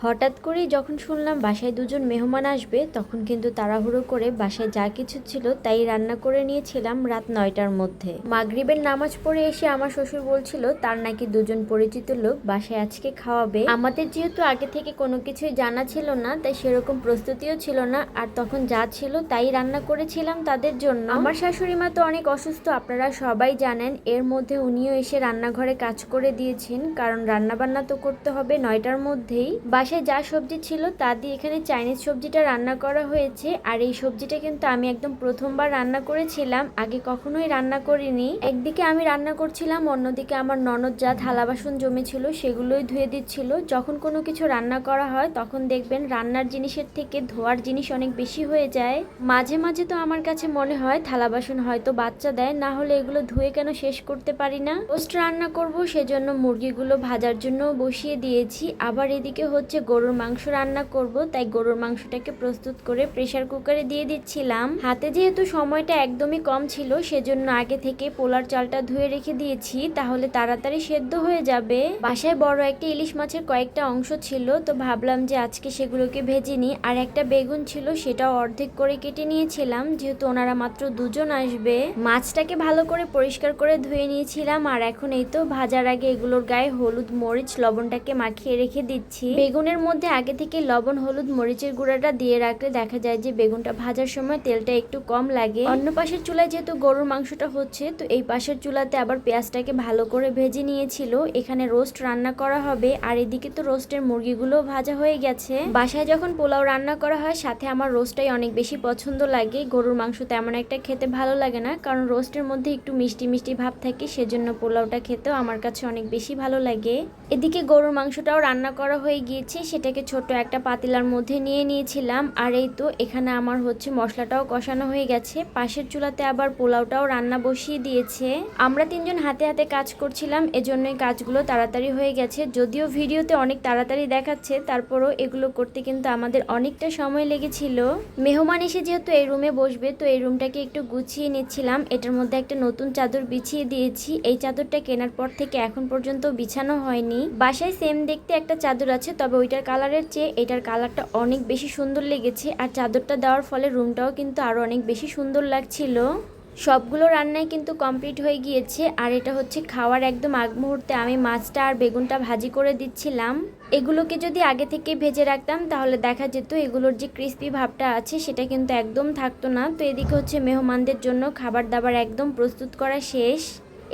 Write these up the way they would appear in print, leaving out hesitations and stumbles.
হঠাৎ করেই যখন শুনলাম বাসায় দুজন মেহমান আসবে তখন কিন্তু তাড়াহুড়ো করে বাসায় যা কিছু ছিল তাই রান্না করে নিয়েছিলাম রাত 9টার মধ্যে। মাগরিবের নামাজ পড়ে এসে আমার শ্বশুর বলছিল তার নাকি দুজন পরিচিত লোক বাসায় আজকে খাওয়াবে। আমাদের যেহেতু আগে থেকে কোনো কিছুই জানা ছিল না তাই সেরকম প্রস্তুতিও ছিল না, আর তখন যা ছিল তাই রান্না করেছিলাম তাদের জন্য। আমার শাশুড়ি মা তো অনেক অসুস্থ, আপনারা সবাই জানেন। এর মধ্যে উনিও এসে রান্নাঘরে কাজ করে দিয়েছেন, কারণ রান্না বান্না তো করতে হবে 9টার মধ্যেই। বাসায় যা সবজি ছিল তা দিয়ে এখানে চাইনিজ সবজিটা রান্না করা হয়েছে। আর এই সবজিটা কিন্তু আমি একদম প্রথমবার রান্না করেছিলাম, আগে কখনোই রান্না করিনি। একদিকে আমি রান্না করছিলাম, অন্যদিকে আমার ননদ যা থালা বাসন জমেছিল সেগুলোই ধুয়ে দিচ্ছিল। যখন কোনো কিছু রান্না করা হয় তখন দেখবেন রান্নার জিনিসের থেকে ধোয়ার জিনিস অনেক বেশি হয়ে যায়। মাঝে মাঝে তো আমার কাছে মনে হয় থালা বাসন হয়তো বাচ্চা দেয়, না হলে এগুলো ধুয়ে কেন শেষ করতে পারি না। রোস্ট রান্না করব, সেজন্য মুরগিগুলো ভাজার জন্য বসিয়ে দিয়েছি। আবার এদিকে হচ্ছে গরুর মাংস রান্না করব, তাই গরুর মাংসটাকে প্রস্তুত করে প্রেসার কুকারে দিয়ে দিচ্ছিলাম। হাতে যেহেতু সময়টা একদমই কম ছিল সেজন্য আগে থেকে পোলার চালটা ধুয়ে রেখে দিয়েছি, তাহলে তাড়াতাড়ি সেদ্ধ হয়ে যাবে। বাসায় বড় একটা ইলিশ মাছের কয়েকটা অংশ ছিল, তো ভাবলাম যে আজকে সেগুলোকে ভেজে নিই। আর একটা বেগুন ছিল, সেটাও অর্ধেক করে কেটে নিয়েছিলাম, যেহেতু ওনারা মাত্র দুজন আসবে। মাছটাকে ভালো করে পরিষ্কার করে ধুয়ে নিয়েছিলাম, আর এখন এই তো ভাজার আগে এগুলোর গায়ে হলুদ মরিচ লবণটাকে মাখিয়ে রেখে দিচ্ছি। বেগুনের মধ্যে আগে থেকে লবণ হলুদ মরিচের গুঁড়াটা দিয়ে রাখলে দেখা যায় যে বেগুনটা ভাজার সময় তেলটা একটু কম লাগে। অন্য পাশের চুলায় যেহেতু গরুর মাংসটা হচ্ছে, তো এই পাশের চুলাতে আবার পেঁয়াজটাকে ভালো করে ভেজে নিয়েছিল। এখানে রোস্ট রান্না করা হবে, আর এদিকে তো রোস্টের মুরগিগুলো ভাজা হয়ে গেছে। বাসায় যখন পোলাও রান্না করা হয় সাথে আমার রোস্টটাই অনেক বেশি পছন্দ লাগে। গরুর মাংস তেমন একটা খেতে ভালো লাগে না, কারণ রোস্টের মধ্যে একটু মিষ্টি মিষ্টি ভাব থাকে, সেজন্য পোলাওটা খেতেও আমার কাছে অনেক বেশি ভালো লাগে। এদিকে গরুর মাংসটাও রান্না করা হয়ে গিয়েছে, সেটাকে ছোট একটা পাতিলার মধ্যে নিয়ে নিয়েছিলাম। আর এই তো এখানে আমার হচ্ছে মশলাটাও কষানো হয়ে গেছে। পাশের চুলাতে আবার পোলাওটাও রান্না বসিয়ে দিয়েছে। আমরা তিনজন হাতে হাতে কাজ করছিলাম, এজন্যই কাজগুলো তাড়াতাড়ি হয়ে গেছে। যদিও ভিডিওতে অনেক তাড়াতাড়ি দেখাচ্ছে, তারপরও এগুলো করতে কিন্তু আমাদের অনেকটা সময় লেগেছিল। মেহমান এসে যেহেতু এই রুমে বসবে, তো এই রুমটাকে একটু গুছিয়ে নিচ্ছিলাম। এটার মধ্যে একটা নতুন চাদর বিছিয়ে দিয়েছি। এই চাদরটা কেনার পর থেকে এখন পর্যন্ত বিছানো হয়নি। বাসায় সেম দেখতে একটা চাদর আছে, তবে ওইটার কালারের চেয়ে এটার কালারটা অনেক বেশি সুন্দর লেগেছে। আর চাদরটা দেওয়ার ফলে রুমটাও কিন্তু আরো অনেক বেশি সুন্দর লাগছিল। সবগুলো রান্নাই কিন্তু কমপ্লিট হয়ে গিয়েছে। আর এটা হচ্ছে খাওয়ার একদম আগ মুহূর্তে আমি মাছটা আর বেগুনটা ভাজি করে দিচ্ছিলাম। এগুলোকে যদি আগে থেকে ভেজে রাখতাম তাহলে দেখা যেত এগুলোর যে ক্রিস্পি ভাবটা আছে সেটা কিন্তু একদম থাকতো না। তো এদিকে হচ্ছে মেহমানদের জন্য খাবার দাবার একদম প্রস্তুত করা শেষ।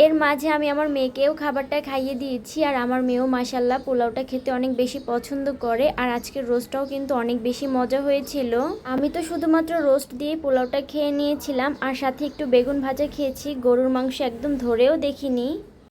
এর মাঝে আমি আমার মেয়েকেও খাবারটা খাইয়ে দিয়েছি, আর আমার মেয়েও মাশাল্লাহ পোলাওটা খেতে অনেক বেশি পছন্দ করে। আর আজকের রোস্টটাও কিন্তু অনেক বেশি মজা হয়েছিল। আমি তো শুধুমাত্র রোস্ট দিয়ে পোলাওটা খেয়ে নিয়েছিলাম, আর সাথে একটু বেগুন ভাজা খেয়েছি, গরুর মাংস একদম ধরেও দেখিনি।